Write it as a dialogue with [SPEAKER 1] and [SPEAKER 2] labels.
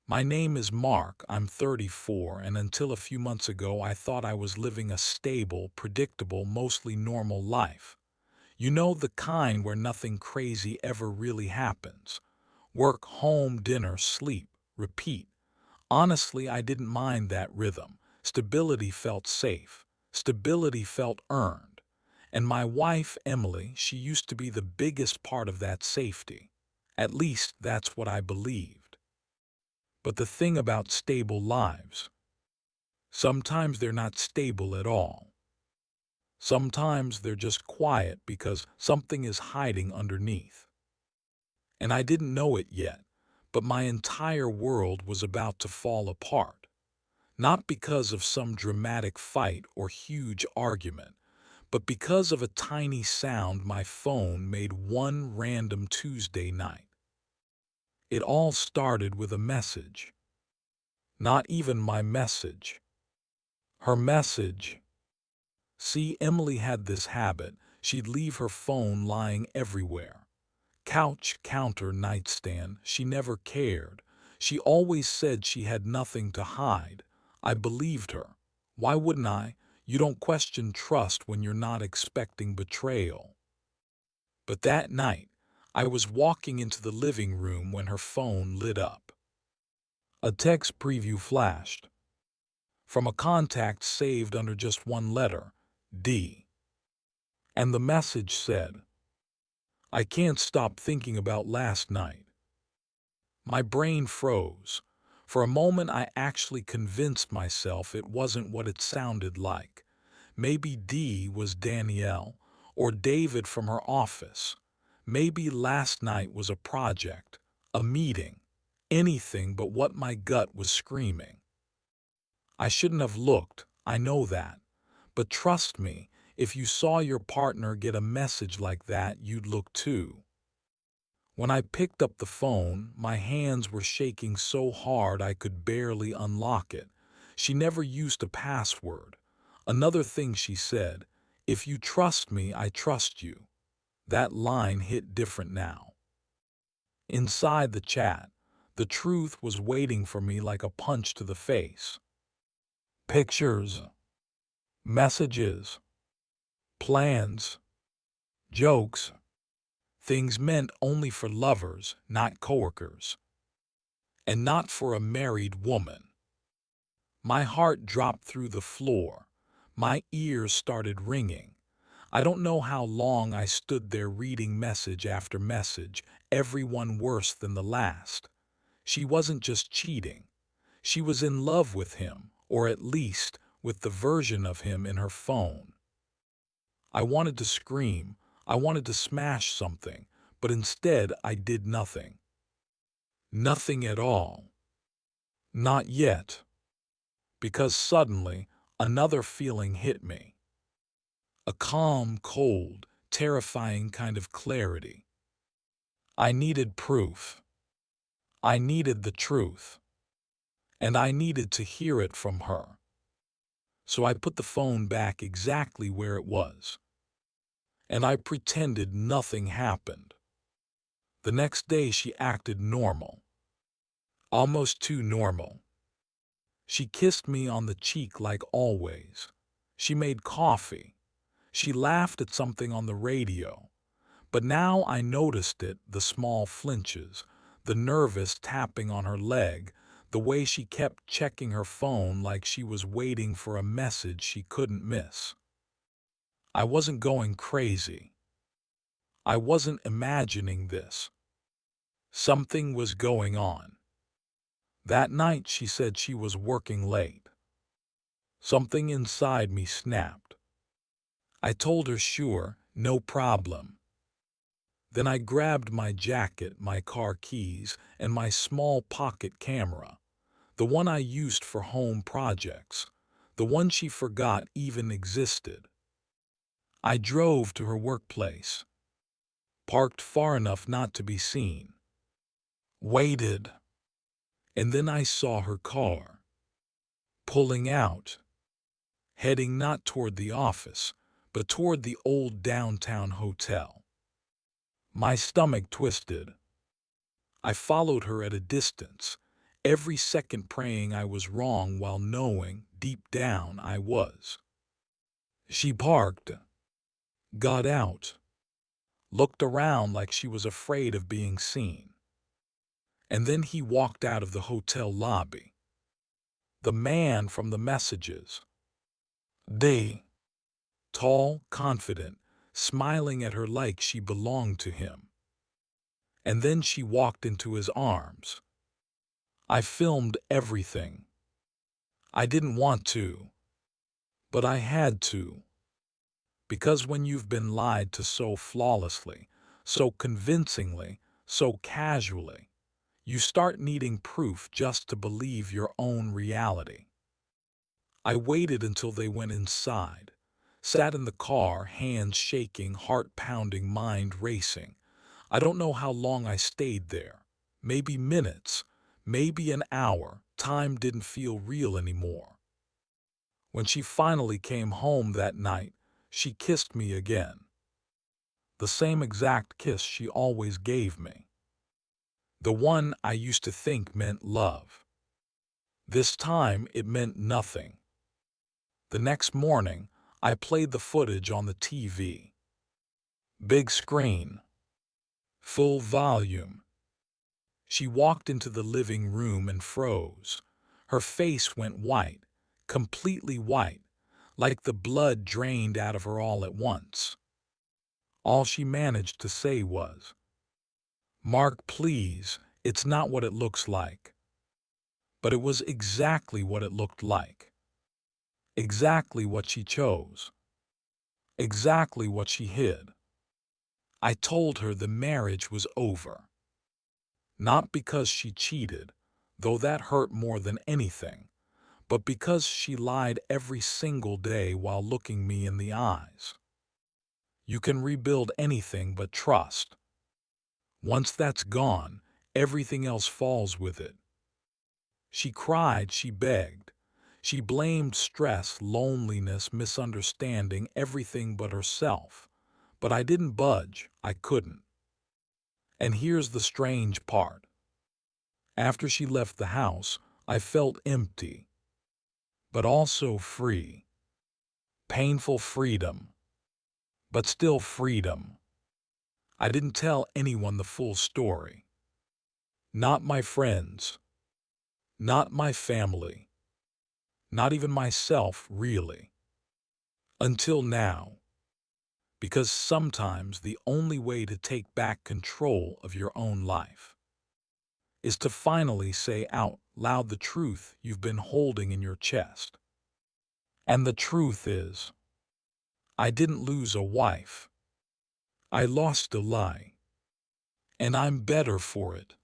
[SPEAKER 1] My name is Mark, I'm 34, and until a few months ago I thought I was living a stable, predictable, mostly normal life. You know, the kind where nothing crazy ever really happens. Work, home, dinner, sleep, repeat. Honestly, I didn't mind that rhythm. Stability felt safe. Stability felt earned. And my wife, Emily, she used to be the biggest part of that safety. At least that's what I believed. But the thing about stable lives, sometimes they're not stable at all. Sometimes they're just quiet because something is hiding underneath. And I didn't know it yet, but my entire world was about to fall apart. Not because of some dramatic fight or huge argument, but because of a tiny sound my phone made one random Tuesday night. It all started with a message. Not even my message. Her message. See, Emily had this habit. She'd leave her phone lying everywhere. Couch, counter, nightstand. She never cared. She always said she had nothing to hide. I believed her. Why wouldn't I? You don't question trust when you're not expecting betrayal. But that night, I was walking into the living room when her phone lit up. A text preview flashed. From a contact saved under just one letter, D. And the message said, I can't stop thinking about last night. My brain froze. For a moment I actually convinced myself it wasn't what it sounded like. Maybe D was Danielle, or David from her office. Maybe last night was a project, a meeting, anything but what my gut was screaming. I shouldn't have looked, I know that. But trust me, if you saw your partner get a message like that, you'd look too. When I picked up the phone, my hands were shaking so hard I could barely unlock it. She never used a password. Another thing she said, if you trust me, I trust you. That line hit different now. Inside the chat, the truth was waiting for me like a punch to the face. Pictures, messages, plans, jokes, things meant only for lovers, not coworkers, and not for a married woman. My heart dropped through the floor. My ears started ringing. I don't know how long I stood there reading message after message, every one worse than the last. She wasn't just cheating. She was in love with him, or at least with the version of him in her phone. I wanted to scream. I wanted to smash something, but instead I did nothing. Nothing at all. Not yet. Because suddenly, another feeling hit me. A calm, cold, terrifying kind of clarity. I needed proof. I needed the truth. And I needed to hear it from her. So I put the phone back exactly where it was. And I pretended nothing happened. The next day she acted normal. Almost too normal. She kissed me on the cheek like always. She made coffee. She laughed at something on the radio. But now I noticed it, the small flinches, the nervous tapping on her leg, the way she kept checking her phone like she was waiting for a message she couldn't miss. I wasn't going crazy. I wasn't imagining this. Something was going on. That night she said she was working late. Something inside me snapped. I told her sure, no problem. Then I grabbed my jacket, my car keys, and my small pocket camera, the one I used for home projects, the one she forgot even existed. I drove to her workplace, parked far enough not to be seen, waited, and then I saw her car, pulling out, heading not toward the office, but toward the old downtown hotel. My stomach twisted. I followed her at a distance, every second praying I was wrong while knowing deep down I was. She parked, got out, looked around like she was afraid of being seen. And then he walked out of the hotel lobby. The man from the messages. They, tall, confident, smiling at her like she belonged to him. And then she walked into his arms. I filmed everything. I didn't want to, but I had to. Because when you've been lied to so flawlessly, so convincingly, so casually, you start needing proof just to believe your own reality. I waited until they went inside, sat in the car, hands shaking, heart pounding, mind racing. I don't know how long I stayed there. Maybe minutes, maybe an hour. Time didn't feel real anymore. When she finally came home that night, she kissed me again. The same exact kiss she always gave me. The one I used to think meant love. This time it meant nothing. The next morning, I played the footage on the TV. Big screen. Full volume. She walked into the living room and froze. Her face went white, completely white, like the blood drained out of her all at once. All she managed to say was, "Mark, please, it's not what it looks like." But it was exactly what it looked like. Exactly what she chose. Exactly what she hid. I told her the marriage was over. Not because she cheated, though that hurt more than anything, but because she lied every single day while looking me in the eyes. You can rebuild anything but trust. Once that's gone, everything else falls with it. She cried, she begged. She blamed stress, loneliness, misunderstanding, everything but herself. But I didn't budge. I couldn't. And here's the strange part. After she left the house, I felt empty, but also free. Painful freedom, but still freedom. I didn't tell anyone the full story. Not my friends, not my family, not even myself, really. Until now. Because sometimes the only way to take back control of your own life is to finally say out loud the truth you've been holding in your chest. And the truth is, I didn't lose a wife. I lost a lie. And I'm better for it.